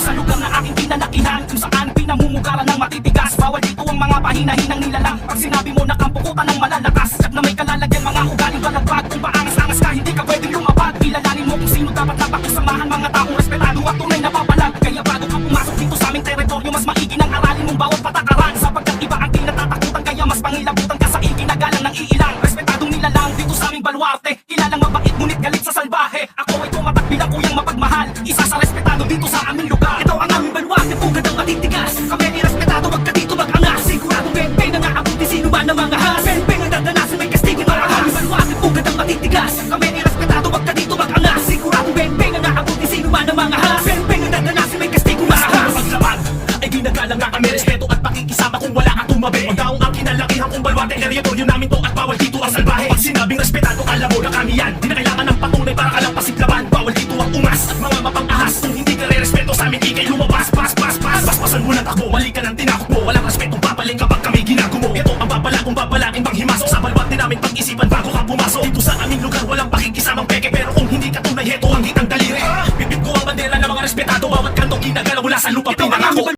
sa lugar na aking pinalakihan, kung saan pinamumugaran ng matitigas. Bawal dito ang mga pahinahinang nilalang. Pag sinabi mo na kampukutan ng malalakas, at na may kalalagyan mga ugaling balagbag. Kung paangas-angas ka, hindi ka pwedeng lumapag. Kilalanin mo kung sino dapat na pakisamahan, mga taong respetado at tunay na papalag. Kaya bago ka pumasok dito sa aming teritoryo, mas maigi nang aralin mong bawat patakaran, sapagkat iba ang kinatatakutan, kaya mas pangilabutan ka sa ikinagalang ng iilang. Respetadong nilalang dito sa aming baluarte, kilalang mabait ngunit galit sa salbahe. Ako ay tumatak bilang kuyang mapagmahal, isa sa respetado dito sa aming lugar. Ito ang aming baluarte, pugad ang matitigas. Kami ay respetado, wag ka dito mag-angas. Siguradong beng-beng na naabuti sino man ang mga has. Beng-beng ang dadanasin, may kastigo para aming baluarte, pugad ang matitigas. Kami ay respetado, wag ka dito mag-angas. Siguradong beng-beng na naabuti sino man ang mga has. Beng-beng ang dadanasin, may kastigo para has. Paglaban ay ginagalang nga kami, respeto at pakikisama kung wala kang tumabi. Pagdaong ang kinalakihan kong baluarte, teritoryo namin to at bawal dito ang salbahe. Pag sinabing respetado, alam mo na kami yan. Di na kailangan ng patunay para ka lang pasiglaban. Bawal dito ang ungas at mga mapang-ahas. Kung hindi ka re-respeto sa amin, ikay lumabas. Basbasan mo ng takbo, mali ka ng tinakot mo. Walang respetong papaling kapag kami ginagumo. Ito ang babala kung babalaking bang himasok sa baluarte namin, pag-isipan bago ka pumasok. Dito sa aming lugar, walang pakikisamang peke. Pero kung hindi ka tunay, heto ang hitang daliri. Pipit ko ang bandera ng mga respetado, bawat kanto ginagalaw mula sa lupa.